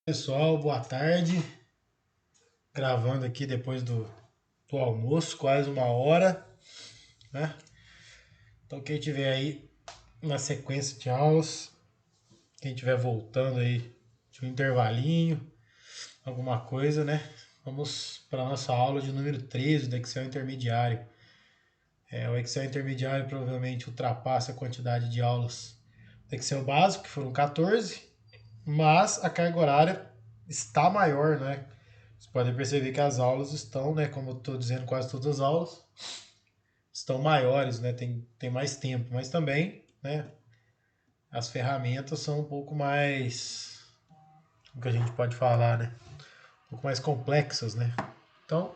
Pessoal, boa tarde. Gravando aqui depois do almoço, quase uma hora, né? Então quem tiver aí na sequência de aulas, quem tiver voltando aí de um intervalinho, alguma coisa, né? Vamos para a nossa aula de número 13 do Excel Intermediário. O Excel Intermediário provavelmente ultrapassa a quantidade de aulas do Excel básico, que foram 14, mas a carga horária está maior, né? Você pode perceber que as aulas estão, né, como eu estou dizendo, quase todas as aulas estão maiores, né, tem mais tempo, mas também, né, as ferramentas são um pouco mais, o que a gente pode falar, né, um pouco mais complexas, né. Então,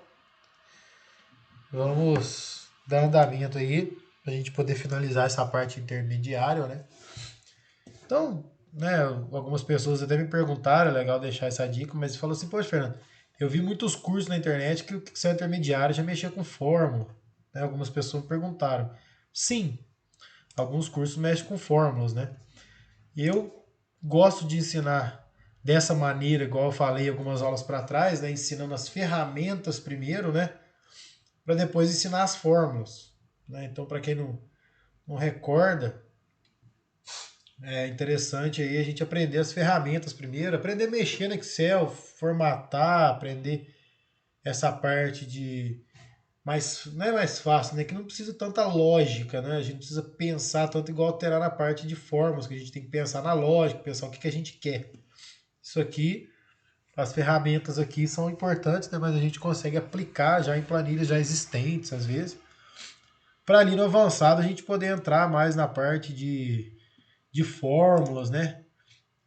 vamos dar andamento aí para a gente poder finalizar essa parte intermediária, né. Então, né, algumas pessoas até me perguntaram, é legal deixar essa dica, mas falou assim, poxa, Fernando, eu vi muitos cursos na internet que o Excel intermediário já mexia com fórmula. Né? Algumas pessoas me perguntaram. Sim, alguns cursos mexem com fórmulas, né? Eu gosto de ensinar dessa maneira, igual eu falei algumas aulas para trás, né? Ensinando as ferramentas primeiro, né? Para depois ensinar as fórmulas. Né? Então, para quem não recorda, é interessante aí a gente aprender as ferramentas primeiro, aprender a mexer no Excel, formatar, aprender essa parte de mais, não é mais fácil, né? Que não precisa tanta lógica, né? A gente precisa pensar tanto igual alterar na parte de formas, que a gente tem que pensar na lógica, pensar o que a gente quer. Isso aqui, as ferramentas aqui são importantes, né? Mas a gente consegue aplicar já em planilhas já existentes, às vezes, para ali no avançado a gente poder entrar mais na parte de fórmulas, né?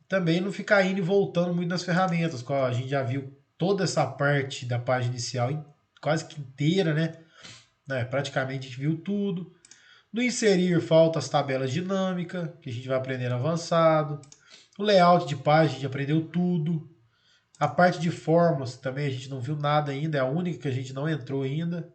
Também não ficar indo e voltando muito nas ferramentas, qual a gente já viu toda essa parte da página inicial quase que inteira, né? Praticamente a gente viu tudo. No inserir falta as tabelas dinâmicas, que a gente vai aprender no avançado. O layout de página a gente aprendeu tudo. A parte de fórmulas também a gente não viu nada ainda, é a única que a gente não entrou ainda.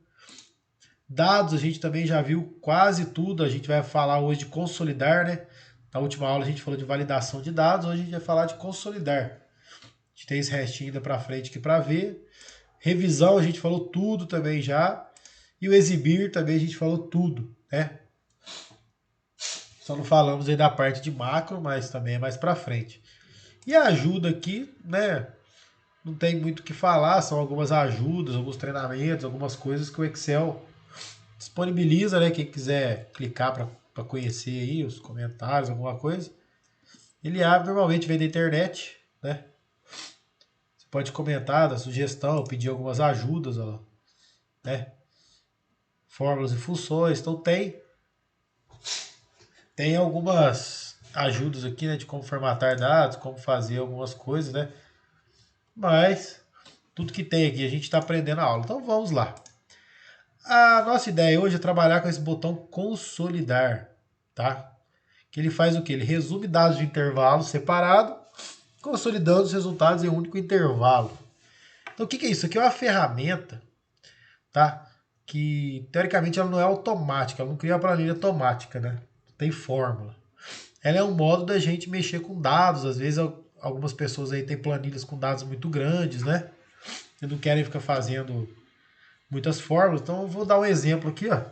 Dados a gente também já viu quase tudo, a gente vai falar hoje de consolidar, né? Na última aula a gente falou de validação de dados, hoje a gente vai falar de consolidar. A gente tem esse restinho ainda para frente aqui para ver. Revisão a gente falou tudo também já. E o exibir também a gente falou tudo, né? Só não falamos aí da parte de macro, mas também é mais para frente. E a ajuda aqui, né? Não tem muito o que falar, são algumas ajudas, alguns treinamentos, algumas coisas que o Excel disponibiliza, né? Quem quiser clicar para conhecer aí os comentários, alguma coisa. Ele abre, normalmente vem da internet, né? Você pode comentar, dar sugestão, pedir algumas ajudas, ó, né? Fórmulas e funções. Então tem algumas ajudas aqui, né? De como formatar dados, como fazer algumas coisas, né? Mas tudo que tem aqui a gente está aprendendo a aula. Então vamos lá. A nossa ideia hoje é trabalhar com esse botão consolidar, tá? Que ele faz o que? Ele resume dados de intervalo separado, consolidando os resultados em um único intervalo. Então o que é isso? Aqui é uma ferramenta, tá? Que teoricamente ela não é automática, ela não cria uma planilha automática, né? Tem fórmula. Ela é um modo da gente mexer com dados. Às vezes algumas pessoas aí têm planilhas com dados muito grandes, né? E não querem ficar fazendo muitas fórmulas. Então eu vou dar um exemplo aqui, ó.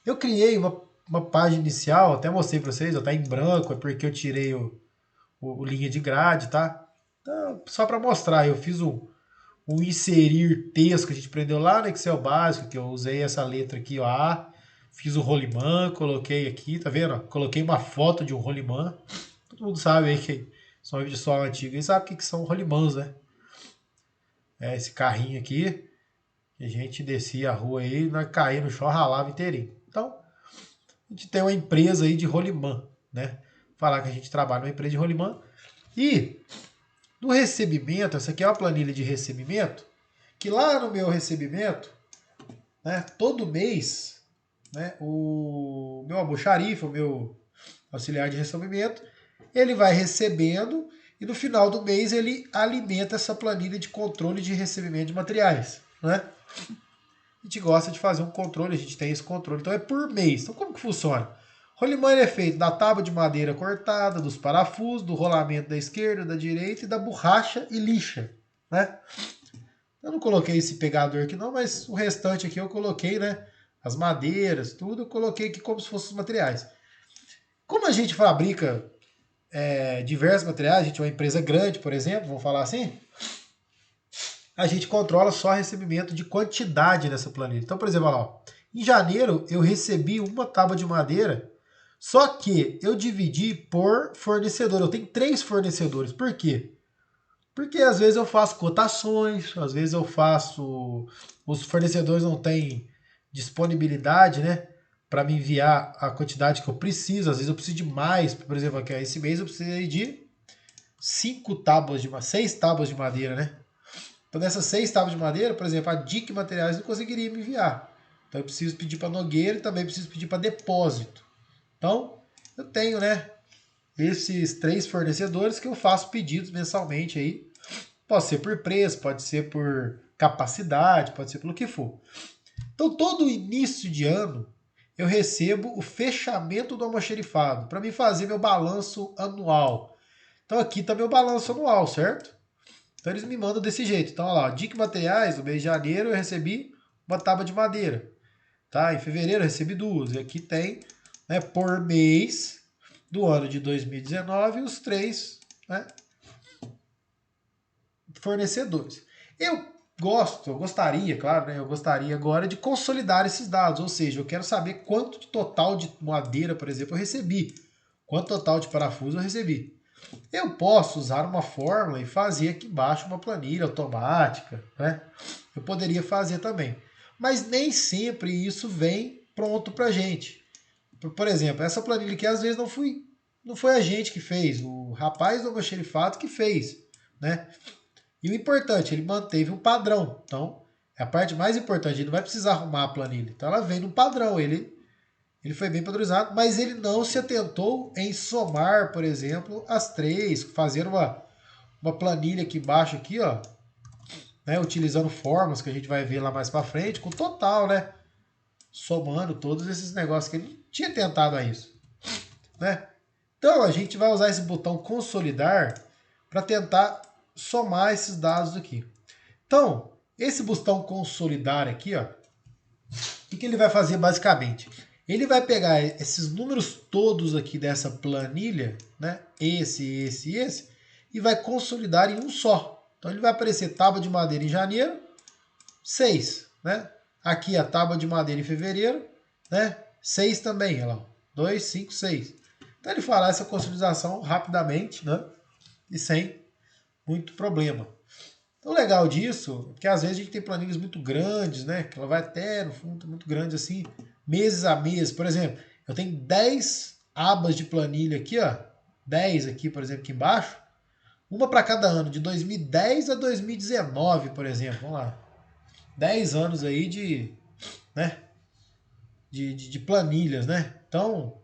Eu criei uma página inicial, até mostrei para vocês, ó, tá em branco, é porque eu tirei o linha de grade, tá? Então, só para mostrar, eu fiz o inserir texto que a gente aprendeu lá no Excel básico, que eu usei essa letra aqui, ó, A, fiz o rolimã, coloquei aqui, tá vendo? Coloquei uma foto de um rolimã. Todo mundo sabe aí que são vídeos só antigos e sabe o que são rolimãs, né? É esse carrinho aqui, que a gente descia a rua aí, nós caía no chão, ralava inteirinho. Então, a gente tem uma empresa aí de rolimã, né? Falar que a gente trabalha numa empresa de rolimã. E no recebimento, essa aqui é uma planilha de recebimento, que lá no meu recebimento, né, todo mês, né, o meu almoxarife, o meu auxiliar de recebimento, ele vai recebendo e no final do mês ele alimenta essa planilha de controle de recebimento de materiais, né? A gente gosta de fazer um controle, a gente tem esse controle, então é por mês. Então como que funciona? Rolimã é feito da tábua de madeira cortada, dos parafusos, do rolamento da esquerda, da direita e da borracha e lixa, né? Eu não coloquei esse pegador aqui não, mas o restante aqui eu coloquei, né? As madeiras, tudo, eu coloquei aqui como se fossem os materiais. Como a gente fabrica diversos materiais, a gente é uma empresa grande, por exemplo, vamos falar assim, a gente controla só recebimento de quantidade nessa planilha. Então, por exemplo, olha lá, ó, em janeiro eu recebi uma tábua de madeira, só que eu dividi por fornecedor. Eu tenho 3 fornecedores. Por quê? Porque às vezes eu faço cotações, às vezes eu faço. Os fornecedores não têm disponibilidade, né? Para me enviar a quantidade que eu preciso. Às vezes eu preciso de mais. Por exemplo, aqui, esse mês eu precisei de 6 tábuas de madeira, né? Então, dessas 6 tábuas de madeira, por exemplo, a DIC Materiais não conseguiria me enviar. Então, eu preciso pedir para Nogueira e também preciso pedir para depósito. Então, eu tenho, né, esses 3 fornecedores que eu faço pedidos mensalmente aí. Pode ser por preço, pode ser por capacidade, pode ser pelo que for. Então, todo início de ano, eu recebo o fechamento do almoxerifado para me fazer meu balanço anual. Então, aqui está meu balanço anual, certo? Então eles me mandam desse jeito. Então, olha lá, DIC Materiais, no mês de janeiro eu recebi uma tábua de madeira. Tá? Em fevereiro eu recebi 2. E aqui tem, né, por mês do ano de 2019 os 3, né, fornecedores. Eu gostaria, claro, né, eu gostaria agora de consolidar esses dados. Ou seja, eu quero saber quanto de total de madeira, por exemplo, eu recebi. Quanto total de parafuso eu recebi. Eu posso usar uma fórmula e fazer aqui embaixo uma planilha automática, né? Eu poderia fazer também. Mas nem sempre isso vem pronto para a gente. Por exemplo, essa planilha aqui às vezes não foi a gente que fez, o rapaz do almoxerifado que fez, né? E o importante, ele manteve um padrão. Então, é a parte mais importante, ele não vai precisar arrumar a planilha. Então ela vem no padrão, ele foi bem padronizado, mas ele não se atentou em somar, por exemplo, as 3, fazer uma planilha aqui embaixo, aqui, ó, né, utilizando formas que a gente vai ver lá mais para frente, com total, né, somando todos esses negócios que ele não tinha tentado a isso, né? Então a gente vai usar esse botão consolidar para tentar somar esses dados aqui. Então, esse botão consolidar aqui, ó, o que ele vai fazer basicamente? Ele vai pegar esses números todos aqui dessa planilha, né? Esse, e vai consolidar em um só. Então ele vai aparecer tábua de madeira em janeiro, 6, né? Aqui a tábua de madeira em fevereiro, né? 6 também, olha lá, 2, 5, 6. Então ele fará essa consolidação rapidamente, né? E sem muito problema. O legal disso é que às vezes a gente tem planilhas muito grandes, né? Que ela vai até no fundo muito grande assim, meses a meses. Por exemplo, eu tenho 10 abas de planilha aqui, ó. 10 aqui, por exemplo, aqui embaixo. Uma para cada ano, de 2010 a 2019, por exemplo. Vamos lá. 10 anos aí né? de planilhas, né? Então,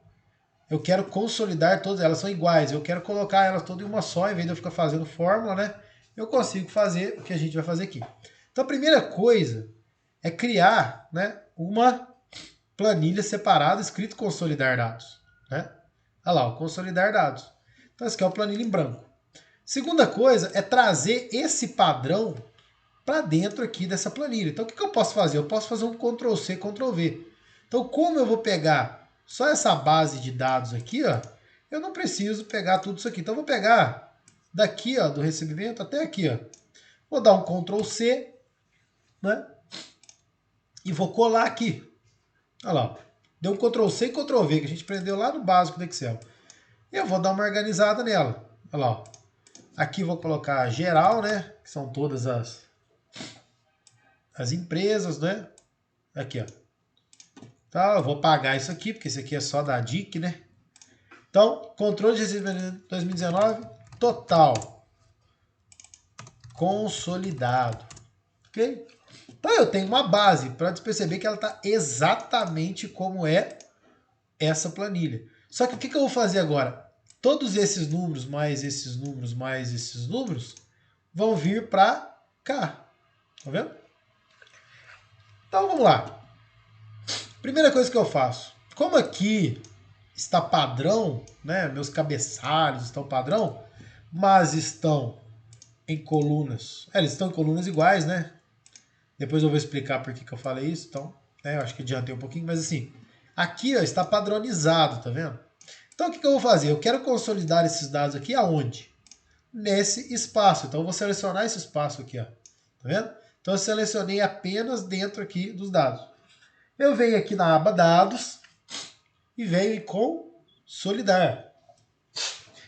eu quero consolidar todas, elas são iguais, eu quero colocar elas todas em uma só, em vez de eu ficar fazendo fórmula, né? Eu consigo fazer o que a gente vai fazer aqui. Então a primeira coisa é criar, né, uma planilha separada escrito consolidar dados, né? Olha lá, o consolidar dados. Então esse aqui é uma planilha em branco. Segunda coisa é trazer esse padrão para dentro aqui dessa planilha. Então o que eu posso fazer? Eu posso fazer um Ctrl C, Ctrl V. Então como eu vou pegar só essa base de dados aqui, ó, eu não preciso pegar tudo isso aqui. Então eu vou pegar daqui, ó, do recebimento até aqui, ó. Vou dar um Ctrl C, né? E vou colar aqui. Olha lá, deu um Ctrl C e Ctrl V que a gente aprendeu lá no básico do Excel. Eu vou dar uma organizada nela. Olha lá, ó. Aqui vou colocar geral, né? Que são todas as empresas, né? Aqui, ó. Então, eu vou apagar isso aqui, porque isso aqui é só da DIC, né? Então, controle de recebimento 2019, total. Consolidado. Ok? Então, eu tenho uma base para perceber que ela está exatamente como é essa planilha. Só que o que eu vou fazer agora? Todos esses números, mais esses números, mais esses números, vão vir para cá. Tá vendo? Então, vamos lá. Primeira coisa que eu faço. Como aqui está padrão, né? Meus cabeçalhos estão padrão, mas estão em colunas. Eles estão em colunas iguais, né? Depois eu vou explicar por que eu falei isso, então, né, eu acho que adiantei um pouquinho, mas assim, aqui ó, está padronizado, tá vendo? Então o que eu vou fazer? Eu quero consolidar esses dados aqui aonde? Nesse espaço. Então eu vou selecionar esse espaço aqui, ó. Tá vendo? Então eu selecionei apenas dentro aqui dos dados. Eu venho aqui na aba dados e venho em consolidar.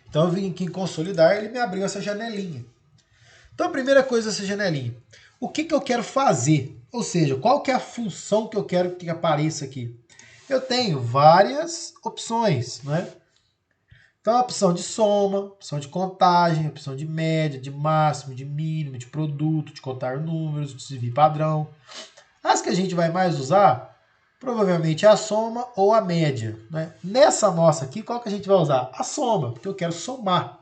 Então eu vim aqui em consolidar, ele me abriu essa janelinha. Então a primeira coisa dessa janelinha, o que eu quero fazer? Ou seja, qual que é a função que eu quero que apareça aqui? Eu tenho várias opções, né? Então a opção de soma, opção de contagem, opção de média, de máximo, de mínimo, de produto, de contar números, de dividir padrão. As que a gente vai mais usar, provavelmente é a soma ou a média, né? Nessa nossa aqui, qual que a gente vai usar? A soma, porque eu quero somar.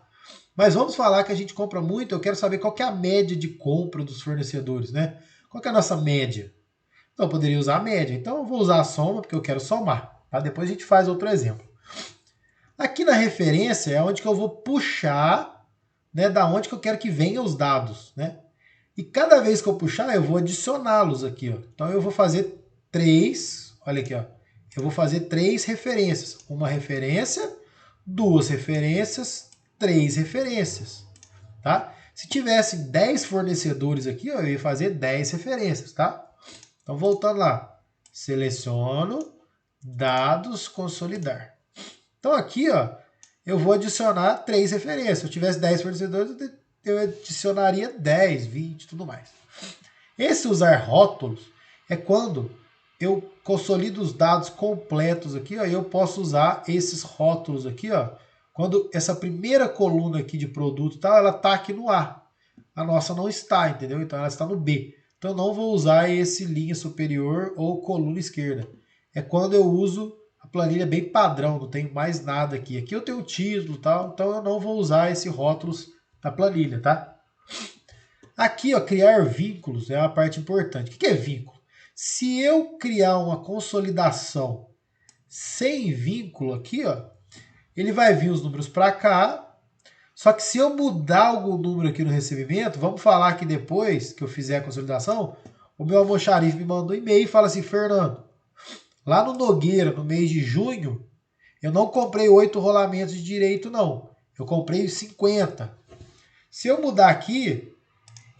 Mas vamos falar que a gente compra muito, eu quero saber qual que é a média de compra dos fornecedores, né? Qual que é a nossa média? Então eu poderia usar a média. Então eu vou usar a soma porque eu quero somar. Tá? Depois a gente faz outro exemplo. Aqui na referência é onde que eu vou puxar, né, da onde que eu quero que venham os dados, né? E cada vez que eu puxar, eu vou adicioná-los aqui, ó. Então eu vou fazer 3, olha aqui, ó. Eu vou fazer 3 referências. Uma referência, 2 referências, 3 referências, tá? Se tivesse 10 fornecedores aqui, ó, eu ia fazer 10 referências, tá? Então voltando lá, seleciono, dados, consolidar. Então aqui, ó, eu vou adicionar 3 referências. Se eu tivesse 10 fornecedores, eu adicionaria 10, 20 e tudo mais. Esse usar rótulos é quando eu consolido os dados completos aqui, ó, e eu posso usar esses rótulos aqui, ó, quando essa primeira coluna aqui de produto tal, ela está aqui no A. A nossa não está, entendeu? Então ela está no B. Então eu não vou usar esse linha superior ou coluna esquerda. É quando eu uso a planilha bem padrão, não tem mais nada aqui. Aqui eu tenho o título e tal, então eu não vou usar esse rótulos da planilha, tá? Aqui, ó, criar vínculos é uma parte importante. O que é vínculo? Se eu criar uma consolidação sem vínculo aqui, ó, ele vai vir os números para cá. Só que se eu mudar algum número aqui no recebimento, vamos falar que depois que eu fizer a consolidação, o meu almoxarife me mandou um e-mail e fala assim, Fernando, lá no Nogueira, no mês de junho, eu não comprei 8 rolamentos de direito, não. Eu comprei 50. Se eu mudar aqui,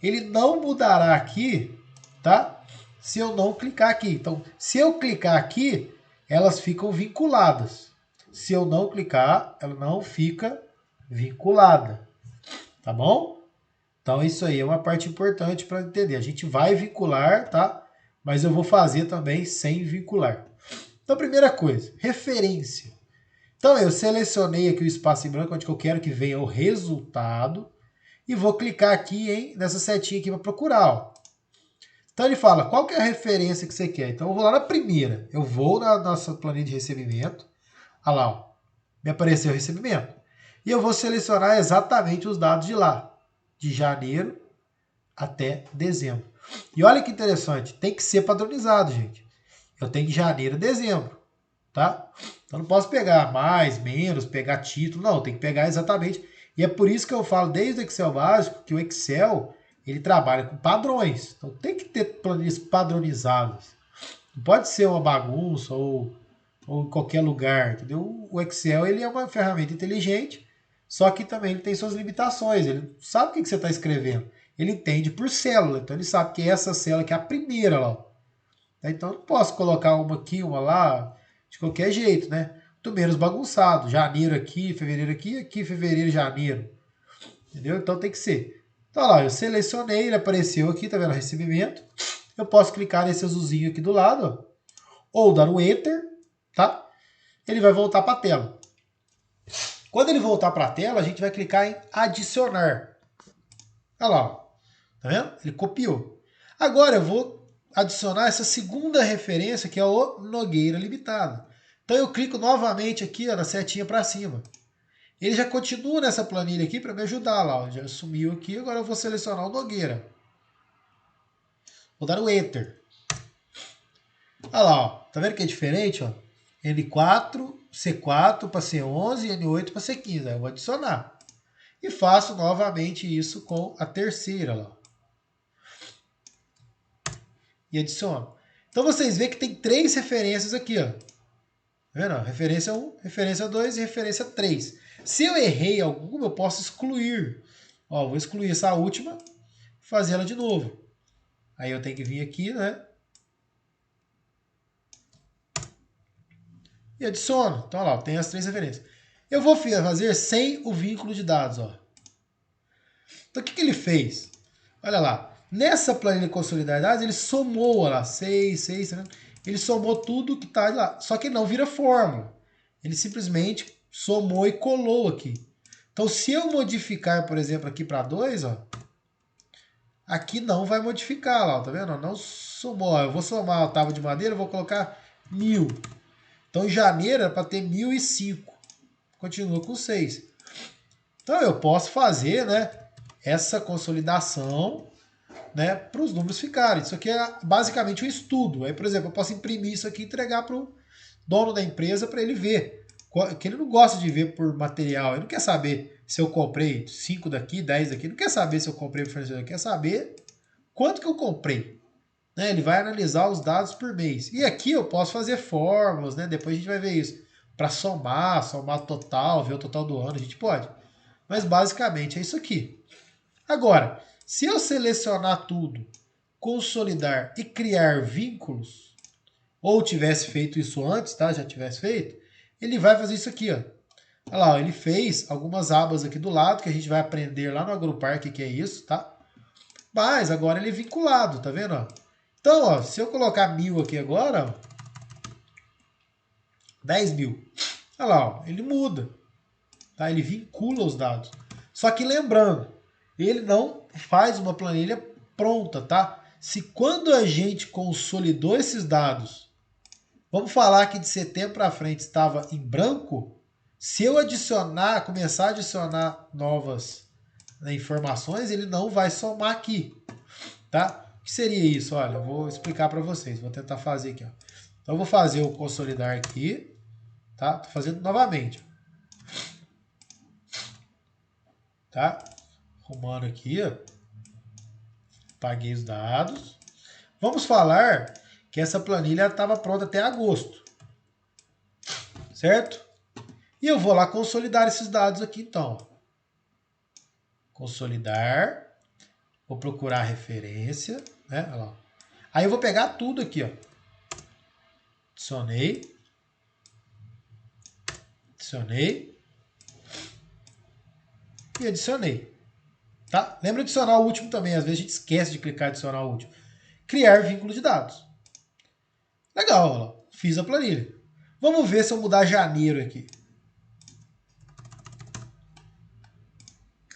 ele não mudará aqui, tá? Se eu não clicar aqui. Então, se eu clicar aqui, elas ficam vinculadas. Se eu não clicar, ela não fica vinculada. Tá bom? Então, isso aí é uma parte importante para entender. A gente vai vincular, tá? Mas eu vou fazer também sem vincular. Então, primeira coisa, referência. Então, eu selecionei aqui o espaço em branco, onde eu quero que venha o resultado. E vou clicar aqui nessa setinha aqui para procurar. Ó. Então ele fala, qual que é a referência que você quer? Então eu vou lá na primeira. Eu vou na nossa planilha de recebimento. Olha lá, ó, me apareceu o recebimento. E eu vou selecionar exatamente os dados de lá. De janeiro até dezembro. E olha que interessante, tem que ser padronizado, gente. Eu tenho de janeiro a dezembro, tá? Então não posso pegar mais, menos, pegar título, não, tem que pegar exatamente. E é por isso que eu falo desde o Excel básico que o Excel ele trabalha com padrões. Então tem que ter planilhas padronizadas. Não pode ser uma bagunça ou em qualquer lugar, entendeu? O Excel ele é uma ferramenta inteligente, só que também ele tem suas limitações. Ele sabe o que você está escrevendo. Ele entende por célula, então ele sabe que essa célula que é a primeira lá. Então eu não posso colocar uma aqui, uma lá, de qualquer jeito, né? Muito menos bagunçado. Janeiro aqui, aqui, fevereiro, janeiro. Entendeu? Então tem que ser. Então lá, eu selecionei, ele apareceu aqui, tá vendo? Recebimento. Eu posso clicar nesse azulzinho aqui do lado, ó, ou dar um Enter, tá? Ele vai voltar para a tela. Quando ele voltar para a tela, a gente vai clicar em adicionar. Olha lá, ó. Tá vendo? Ele copiou. Agora eu vou adicionar essa segunda referência, que é o Nogueira Limitado. Então eu clico novamente aqui, ó, na setinha para cima. Ele já continua nessa planilha aqui para me ajudar lá. Ó. Já sumiu aqui, agora eu vou selecionar o Nogueira. Vou dar o Enter. Olha lá, ó. Tá vendo que é diferente? Ó? N4, C4 para C11 e N8 para C15. Aí eu vou adicionar. E faço novamente isso com a terceira lá. E adiciono. Então vocês veem que tem 3 referências aqui, ó. Tá vendo? Referência 1, referência 2 e referência 3. Se eu errei alguma, eu posso excluir. Ó, vou excluir essa última e fazer ela de novo. Aí eu tenho que vir aqui, né? E adiciono. Então, olha lá, tem as 3 referências. Eu vou fazer sem o vínculo de dados, ó. Então, o que ele fez? Olha lá. Nessa planilha de consolidar dados, ele somou, olha lá, 6, 6, né? Ele somou tudo que está lá. Só que não vira fórmula. Ele simplesmente somou e colou aqui. Então, se eu modificar, por exemplo, aqui para 2, ó, aqui não vai modificar lá, tá vendo? Não somou. Eu vou somar a tábua de madeira, eu vou colocar 1000. Então, em janeiro é para ter 1005. Continua com 6. Então, eu posso fazer, né, essa consolidação, né, para os números ficarem. Isso aqui é basicamente um estudo. Aí, por exemplo, eu posso imprimir isso aqui e entregar para o dono da empresa para ele ver. Que ele não gosta de ver por material. Ele não quer saber se eu comprei 5 daqui, 10 daqui. Ele não quer saber se eu comprei o fornecedor. Ele quer saber quanto que eu comprei. Né? Ele vai analisar os dados por mês. E aqui eu posso fazer fórmulas, né? Depois a gente vai ver isso. Para somar o total, ver o total do ano, a gente pode. Mas basicamente é isso aqui. Agora, se eu selecionar tudo, consolidar e criar vínculos, ou tivesse feito isso antes, tá? Já tivesse feito, ele vai fazer isso aqui, ó. Olha lá, ó, ele fez algumas abas aqui do lado, que a gente vai aprender lá no Agrupar o que é isso, tá? Mas agora ele é vinculado, tá vendo? Ó? Então, ó, se eu colocar 1000 aqui agora, ó, 10.000. Olha lá, ó, ele muda. Tá? Ele vincula os dados. Só que lembrando, ele não faz uma planilha pronta, tá? Se quando a gente consolidou esses dados, vamos falar que de setembro para frente estava em branco, se eu adicionar, começar a adicionar novas, né, informações, ele não vai somar aqui, tá? O que seria isso? Olha, eu vou explicar para vocês. Vou tentar fazer aqui, ó. Então eu vou fazer o consolidar aqui, tá? Tô fazendo novamente, tá? Arrumando aqui, ó. Paguei os dados. Vamos falar que essa planilha estava pronta até agosto, certo? E eu vou lá consolidar esses dados aqui, então. Consolidar. Vou procurar a referência, né? Olha lá. Aí eu vou pegar tudo aqui, ó. Adicionei. Adicionei. E adicionei. Tá? Lembra de adicionar o último também. Às vezes a gente esquece de clicar em adicionar o último. Criar vínculo de dados. Legal, olha lá. Fiz a planilha. Vamos ver se eu mudar janeiro aqui.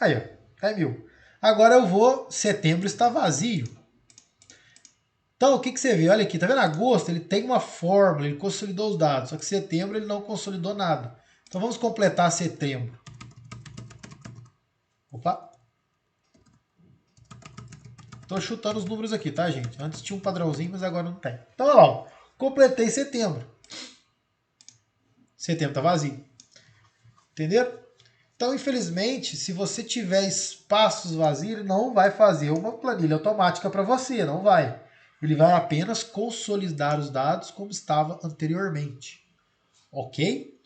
Aí, ó. É 1000. Agora eu vou... Setembro está vazio. Então, o que você vê? Olha aqui, tá vendo? Agosto, ele tem uma fórmula, ele consolidou os dados. Só que setembro ele não consolidou nada. Então, vamos completar setembro. Opa. Tô chutando os números aqui, tá, gente? Antes tinha um padrãozinho, mas agora não tem. Então, olha lá, ó. Completei setembro. Setembro tá vazio. Entenderam? Então, infelizmente, se você tiver espaços vazios, ele não vai fazer uma planilha automática para você, não vai. Ele vai apenas consolidar os dados como estava anteriormente. Ok?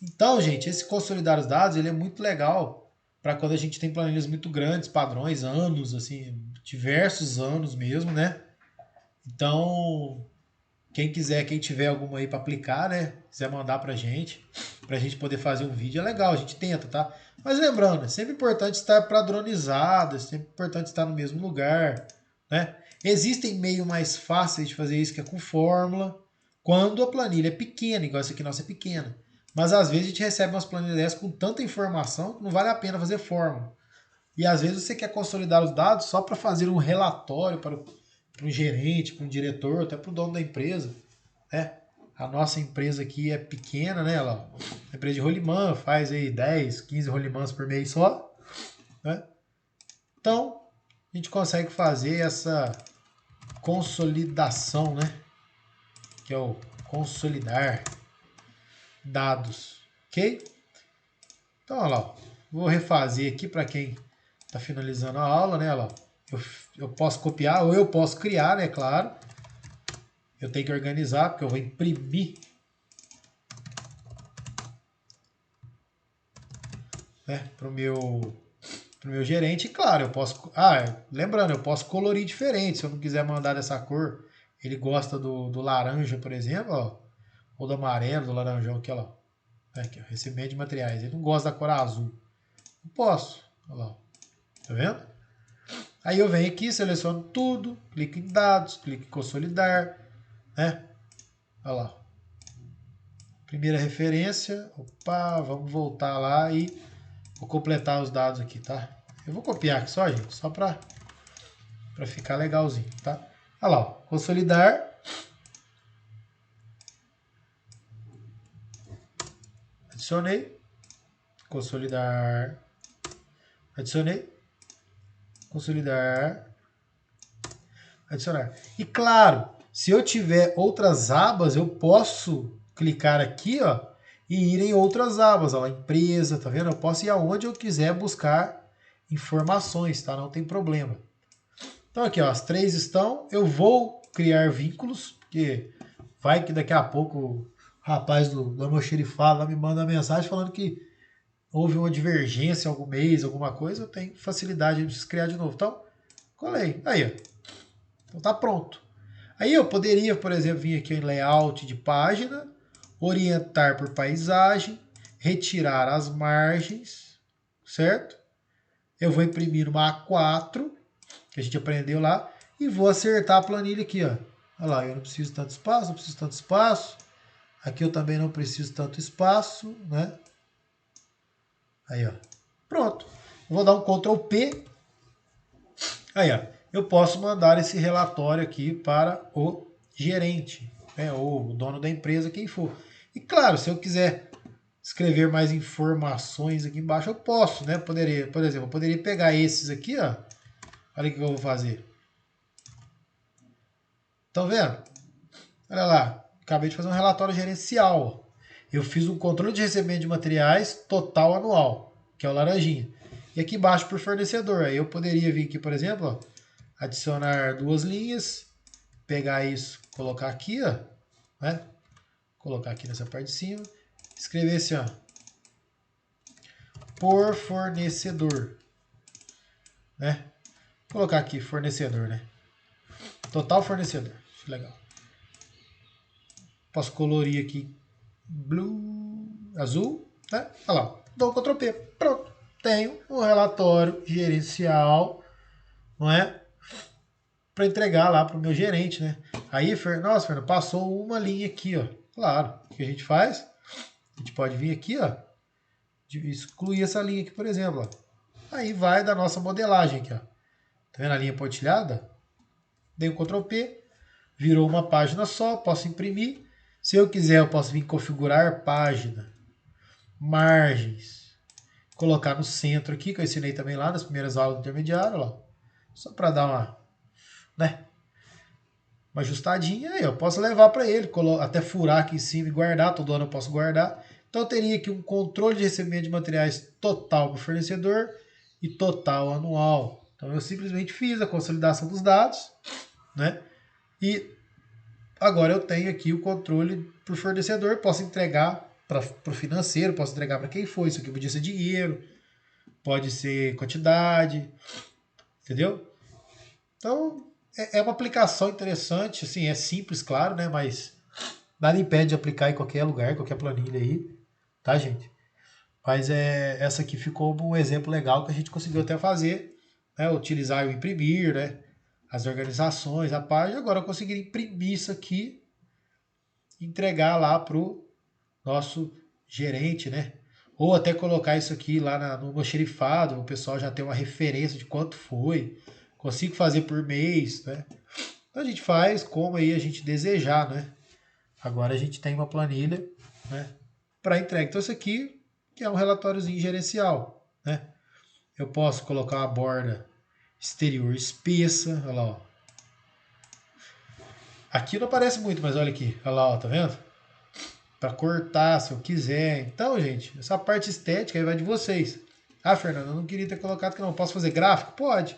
Então, gente, esse consolidar os dados ele é muito legal para quando a gente tem planilhas muito grandes, padrões, anos, assim, diversos anos mesmo, né? Então, quem quiser, quem tiver alguma aí para aplicar, né? Quiser mandar pra gente poder fazer um vídeo, é legal, a gente tenta, tá? Mas lembrando, é sempre importante estar padronizado, é sempre importante estar no mesmo lugar, né? Existem meios mais fáceis de fazer isso, que é com fórmula, quando a planilha é pequena, igual essa aqui nossa é pequena. Mas às vezes a gente recebe umas planilhas dessas com tanta informação que não vale a pena fazer fórmula. E às vezes você quer consolidar os dados só para fazer um relatório para um gerente, para um diretor, até para o dono da empresa, né? A nossa empresa aqui é pequena, né? Ela, a empresa de rolimã faz aí 10, 15 rolimãs por mês só, né? Então, a gente consegue fazer essa consolidação, né? Que é o consolidar. dados, ok? Então, olha lá, ó. Vou refazer aqui para quem está finalizando a aula, né? Olha lá, eu posso copiar ou eu posso criar, né? Claro. Eu tenho que organizar, porque eu vou imprimir, né, para o meu gerente. E claro, eu posso... lembrando, eu posso colorir diferente. Se eu não quiser mandar dessa cor, ele gosta do laranja, por exemplo, ó, ou do amarelo, do laranjão, aqui, ó. Aqui, ó, recebimento de materiais. Ele não gosta da cor azul. Eu posso. Olha lá. Tá vendo? Aí eu venho aqui, seleciono tudo, clico em dados, clico em consolidar, né? Olha lá. Primeira referência. Opa, vamos voltar lá e vou completar os dados aqui, tá? Eu vou copiar aqui só, gente, só para ficar legalzinho, tá? Olha lá, ó, consolidar. Adicionei. Consolidar. Adicionei. Consolidar. Adicionar. E claro, se eu tiver outras abas, eu posso clicar aqui, ó, e ir em outras abas, ó, empresa, tá vendo? Eu posso ir aonde eu quiser buscar informações, tá? Não tem problema. Então aqui, ó, as 3 estão. Eu vou criar vínculos, porque vai que daqui a pouco o rapaz do almoxerifado lá me manda uma mensagem falando que houve uma divergência algum mês, alguma coisa, eu tenho facilidade de criar de novo. Então, colei. Aí, ó. Então tá pronto. Aí eu poderia, por exemplo, vir aqui em layout de página, orientar por paisagem, retirar as margens, certo? Eu vou imprimir uma A4, que a gente aprendeu lá, e vou acertar a planilha aqui, ó. Olha lá, eu não preciso tanto espaço, não preciso tanto espaço. Aqui eu também não preciso tanto espaço, né? Aí, ó. Pronto. Vou dar um Ctrl P. Aí, ó. Eu posso mandar esse relatório aqui para o gerente, né, ou o dono da empresa, quem for. E claro, se eu quiser escrever mais informações aqui embaixo, eu posso, né? Poderia, por exemplo, eu poderia pegar esses aqui, ó. Olha o que eu vou fazer. Estão vendo? Olha lá, acabei de fazer um relatório gerencial. Eu fiz um controle de recebimento de materiais total anual, que é o laranjinha. E aqui embaixo por fornecedor. Aí eu poderia vir aqui, por exemplo, ó, adicionar 2 linhas, pegar isso, colocar aqui, ó, né? Colocar aqui nessa parte de cima, escrever assim, ó, por fornecedor, né? Colocar aqui fornecedor, né? Total fornecedor, legal. Posso colorir aqui blue, azul, né? Olha lá, dou um Ctrl P, pronto. Tenho um relatório gerencial, não é? Para entregar lá para o meu gerente, né? Aí, nossa, Fernando, passou uma linha aqui, ó. Claro, o que a gente faz? A gente pode vir aqui, ó, excluir essa linha aqui, por exemplo, ó. Aí vai da nossa modelagem aqui, ó. Tá vendo a linha pontilhada? Dei um Ctrl P, virou uma página só, posso imprimir. Se eu quiser, eu posso vir configurar página, margens, colocar no centro aqui, que eu ensinei também lá nas primeiras aulas do intermediário, ó. Só para dar uma, né, uma ajustadinha. Aí eu posso levar para ele, até furar aqui em cima e guardar, todo ano eu posso guardar. Então eu teria aqui um controle de recebimento de materiais total para o fornecedor e total anual. Então eu simplesmente fiz a consolidação dos dados, né? E agora eu tenho aqui o controle por fornecedor, posso entregar para o financeiro, posso entregar para quem for. Isso aqui podia ser dinheiro, pode ser quantidade, entendeu? Então é uma aplicação interessante, assim, é simples, claro, né? Mas nada impede de aplicar em qualquer lugar, qualquer planilha aí, tá, gente? Mas essa aqui ficou um exemplo legal que a gente conseguiu até fazer, né? Utilizar o imprimir, né? As organizações, a página. Agora eu consegui imprimir isso aqui e entregar lá pro nosso gerente, né? Ou até colocar isso aqui lá no almoxerifado, o pessoal já tem uma referência de quanto foi. Consigo fazer por mês, né? Então a gente faz como aí a gente desejar, né? Agora a gente tem uma planilha, né, para entrega. Então isso aqui que é um relatóriozinho gerencial, né? Eu posso colocar uma borda exterior espessa, olha lá, ó. Aqui não aparece muito, mas olha aqui, olha lá, ó, tá vendo? para cortar, se eu quiser. Então, gente, essa parte estética aí vai de vocês. Ah, Fernando, eu não queria ter colocado que não. Posso fazer gráfico? Pode.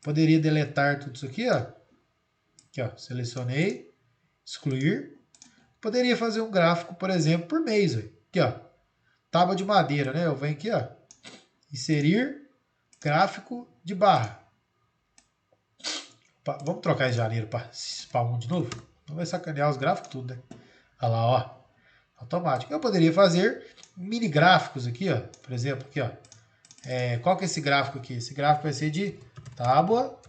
Poderia deletar tudo isso aqui, ó. Aqui, ó. Selecionei. Excluir. Poderia fazer um gráfico, por exemplo, por mês. Ó. Aqui, ó. Tábua de madeira, né? Eu venho aqui, ó. Inserir gráfico de barra. Vamos trocar esse janeiro para spawn de novo? Não vai sacanear os gráficos tudo, né? Olha lá, ó. Automático. Eu poderia fazer mini gráficos aqui, ó. Por exemplo, aqui, ó. Qual que é esse gráfico aqui? Esse gráfico vai ser de tábua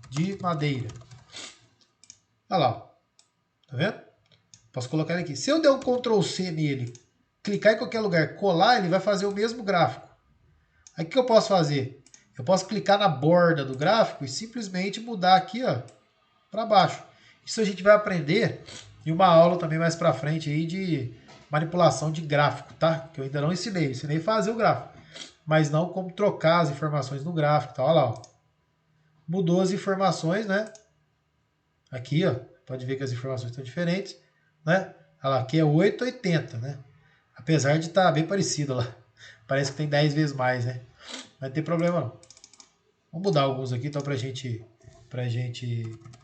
de madeira. Olha lá, ó. Tá vendo? Posso colocar ele aqui. Se eu der um Ctrl C nele, clicar em qualquer lugar, colar, ele vai fazer o mesmo gráfico. Aí o que eu posso fazer? Eu posso clicar na borda do gráfico e simplesmente mudar aqui, ó, para baixo. Isso a gente vai aprender em uma aula também mais para frente aí de manipulação de gráfico, tá? Que eu ainda não ensinei. Ensinei a fazer o gráfico, mas não como trocar as informações no gráfico, tá? Olha lá, ó. Mudou as informações, né? Aqui, ó, pode ver que as informações estão diferentes, né? Olha lá, aqui é 880, né? Apesar de estar bem parecido lá. Parece que tem 10 vezes mais, né? Não vai ter problema não. Vamos mudar alguns aqui, então, pra gente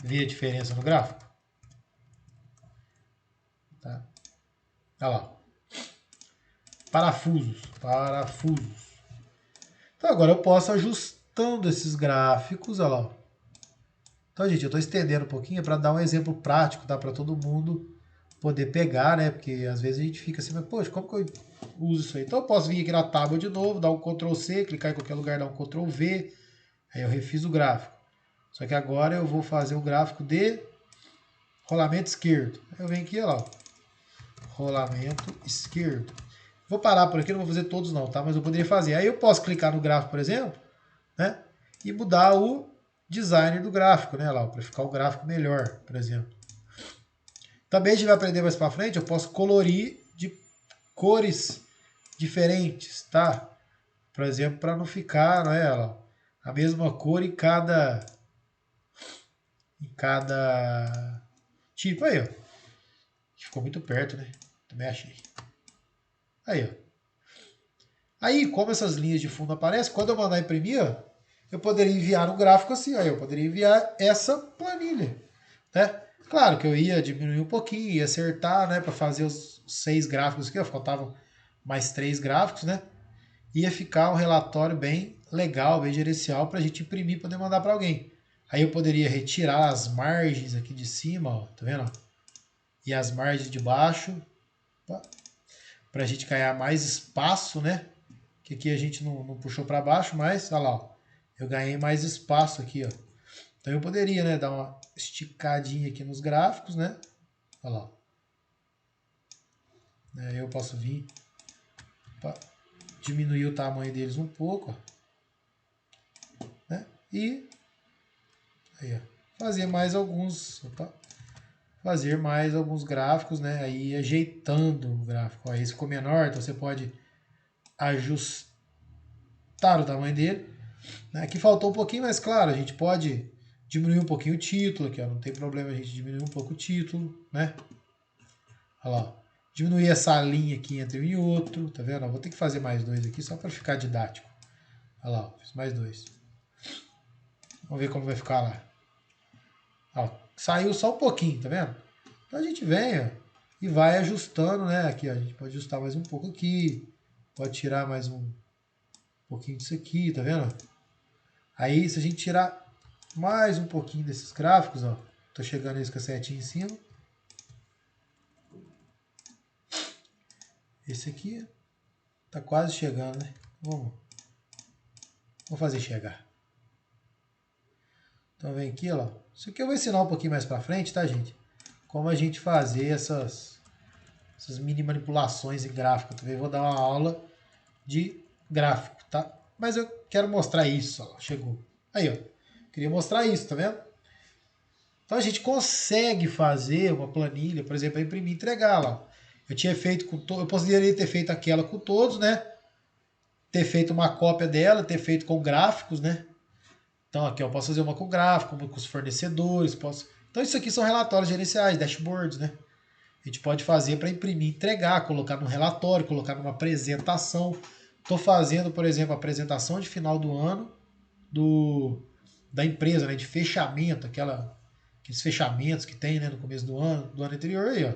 ver a diferença no gráfico. Tá? Olha lá. Parafusos. Então, agora eu posso ajustando esses gráficos, olha lá. Então, gente, eu estou estendendo um pouquinho para dar um exemplo prático, tá? Para todo mundo poder pegar, né? Porque às vezes a gente fica assim, mas, poxa, como que eu uso isso aí? Então eu posso vir aqui na tábua de novo, dar um Ctrl C, clicar em qualquer lugar, dar um Ctrl V, aí eu refiz o gráfico. Só que agora eu vou fazer o gráfico de rolamento esquerdo. Aí eu venho aqui, ó, rolamento esquerdo. Vou parar por aqui, não vou fazer todos não, tá? Mas eu poderia fazer. Aí eu posso clicar no gráfico, por exemplo, né? E mudar o design do gráfico, né? Lá, para ficar o gráfico melhor, por exemplo. Também a gente vai aprender mais para frente, eu posso colorir de cores diferentes, tá? Por exemplo, para não ficar, não é, lá, a mesma cor em cada tipo. Aí, ó. Ficou muito perto, né? Também achei. Aí, ó. Aí, como essas linhas de fundo aparecem, quando eu mandar imprimir, ó, eu poderia enviar um gráfico assim, ó. Eu poderia enviar essa planilha, né? Claro que eu ia diminuir um pouquinho, ia acertar, né? Para fazer os 6 gráficos aqui, ó. Faltavam mais 3 gráficos, né? Ia ficar um relatório bem legal, bem gerencial para a gente imprimir e poder mandar para alguém. Aí eu poderia retirar as margens aqui de cima, ó, tá vendo? E as margens de baixo, para a gente ganhar mais espaço, né? Que aqui a gente não puxou para baixo, mas olha lá, ó, eu ganhei mais espaço aqui, ó. Então eu poderia, né, dar uma esticadinha aqui nos gráficos, né? Olha lá. Aí eu posso vir para diminuir o tamanho deles um pouco, ó, né? E aí, ó, fazer mais alguns gráficos, né? Aí ajeitando o gráfico. Ó, esse ficou menor, então você pode ajustar o tamanho dele. Aqui faltou um pouquinho, mas claro, a gente pode diminuir um pouquinho o título aqui, ó. Não tem problema a gente diminuir um pouco o título, né? Olha lá. Diminuir essa linha aqui entre um e outro, tá vendo? Vou ter que fazer mais 2 aqui só para ficar didático. Olha lá, fiz mais 2. Vamos ver como vai ficar lá. Ó, saiu só um pouquinho, tá vendo? Então a gente vem, ó, e vai ajustando, né? Aqui, ó, a gente pode ajustar mais um pouco aqui, pode tirar mais um pouquinho disso aqui, tá vendo? Aí, se a gente tirar mais um pouquinho desses gráficos, ó, tô chegando esse com a setinha em cima. Esse aqui tá quase chegando, né? Vamos fazer chegar. Então vem aqui, ó. Isso aqui eu vou ensinar um pouquinho mais pra frente, tá, gente? Como a gente fazer essas mini manipulações em gráfico. Também vou dar uma aula de gráfico, tá? Mas eu quero mostrar isso, ó. Chegou. Aí, ó. Queria mostrar isso, tá vendo? Então a gente consegue fazer uma planilha, por exemplo, imprimir e entregar lá. Eu tinha feito com eu poderia ter feito aquela com todos, né? Ter feito uma cópia dela, ter feito com gráficos, né? Então aqui eu posso fazer uma com gráfico, uma com os fornecedores, posso. Então isso aqui são relatórios gerenciais, dashboards, né? A A gente pode fazer para imprimir, entregar, colocar no relatório, colocar numa apresentação. Estou fazendo, por exemplo, a apresentação de final do ano da empresa, né, de fechamento, aqueles fechamentos que tem, né, no começo do ano anterior aí, ó.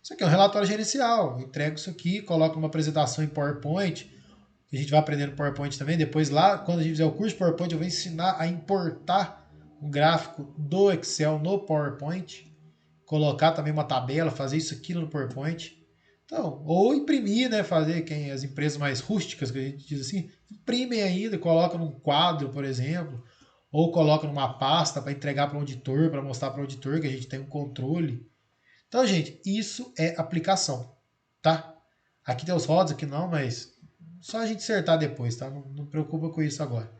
Isso aqui é um relatório gerencial. Eu entrego isso aqui, coloco uma apresentação em PowerPoint. A gente vai aprender no PowerPoint também. Depois lá, quando a gente fizer o curso de PowerPoint, eu vou ensinar a importar um gráfico do Excel no PowerPoint. Colocar também uma tabela, fazer isso aqui no PowerPoint. Então, ou imprimir, né? Fazer as empresas mais rústicas, que a gente diz assim, imprimem ainda, coloca num quadro, por exemplo, ou coloca numa pasta para entregar para o auditor, para mostrar para o auditor que a gente tem um controle. Então, gente, isso é aplicação, tá? Aqui tem os rodos, aqui não, mas só a gente acertar depois, tá? Não preocupa com isso agora.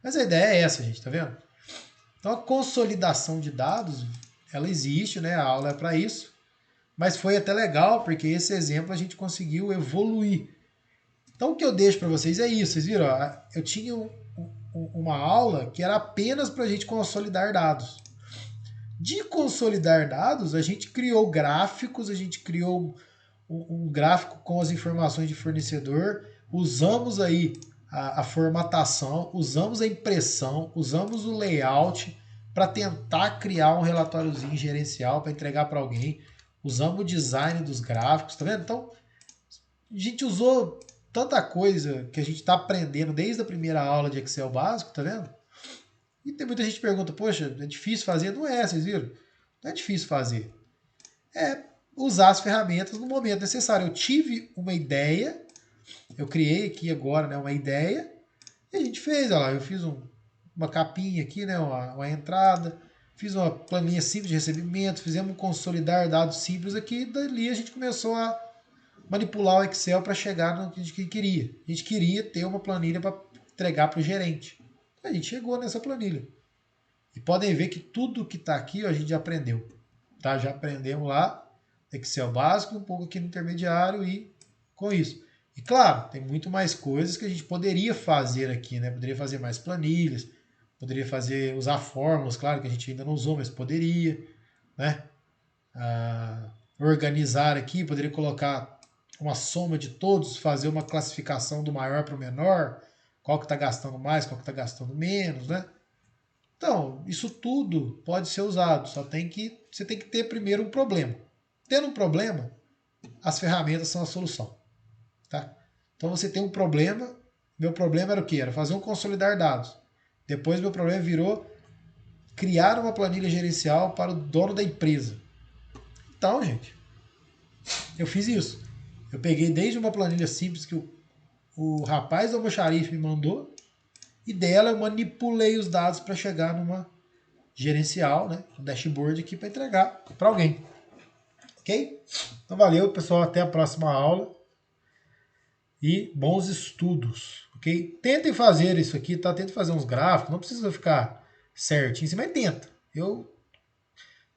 Mas a ideia é essa, gente, tá vendo? Então, a consolidação de dados, ela existe, né? A aula é para isso. Mas foi até legal, porque esse exemplo a gente conseguiu evoluir. Então, o que eu deixo para vocês é isso. Vocês viram? Ó, eu tinha uma aula que era apenas para a gente consolidar dados. De consolidar dados, a gente criou gráficos, a gente criou um gráfico com as informações de fornecedor, usamos aí a formatação, usamos a impressão, usamos o layout para tentar criar um relatóriozinho gerencial para entregar para alguém, usamos o design dos gráficos, tá vendo? Então, a gente usou tanta coisa que a gente está aprendendo desde a primeira aula de Excel básico, tá vendo? E tem muita gente que pergunta, poxa, é difícil fazer? Não é, vocês viram? Não é difícil fazer. É usar as ferramentas no momento necessário. Eu tive uma ideia, eu criei aqui agora, né, uma ideia, e a gente fez, olha lá, eu fiz uma capinha aqui, né, uma entrada, fiz uma planilha simples de recebimento, fizemos um consolidar dados simples aqui, e dali a gente começou a manipular o Excel para chegar no que a gente queria. A gente queria ter uma planilha para entregar para o gerente. A gente chegou nessa planilha. E podem ver que tudo que está aqui ó, a gente já aprendeu. Tá? Já aprendemos lá Excel básico, um pouco aqui no intermediário e com isso. E claro, tem muito mais coisas que a gente poderia fazer aqui, né? Poderia fazer mais planilhas, poderia usar fórmulas, claro que a gente ainda não usou, mas poderia, né? Organizar aqui, poderia colocar uma soma de todos, fazer uma classificação do maior para o menor, qual que está gastando mais, qual que está gastando menos, né? Então, isso tudo pode ser usado, você tem que ter primeiro um problema. Tendo um problema, as ferramentas são a solução. Tá? Então você tem um problema, meu problema era o quê? Era fazer um consolidar dados. Depois meu problema virou criar uma planilha gerencial para o dono da empresa. Então, gente, eu fiz isso. Eu peguei desde uma planilha simples que o rapaz do almoxarife me mandou, e dela eu manipulei os dados para chegar numa gerencial, né, um dashboard aqui para entregar para alguém. Ok? Então valeu, pessoal. Até a próxima aula. E bons estudos. Ok? Tentem fazer isso aqui, tá? Tentem fazer uns gráficos. Não precisa ficar certinho, mas tenta. Eu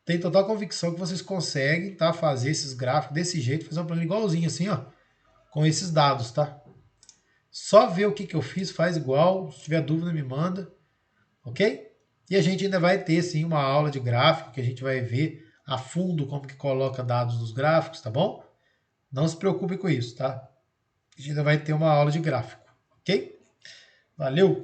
tenho total convicção que vocês conseguem, tá? Fazer esses gráficos desse jeito, fazer uma planilha igualzinho assim, ó. Com esses dados, tá? Só ver o que eu fiz, faz igual. Se tiver dúvida, me manda. Ok? E a gente ainda vai ter, sim, uma aula de gráfico, que a gente vai ver a fundo como que coloca dados nos gráficos, tá bom? Não se preocupe com isso, tá? A gente ainda vai ter uma aula de gráfico, ok? Valeu!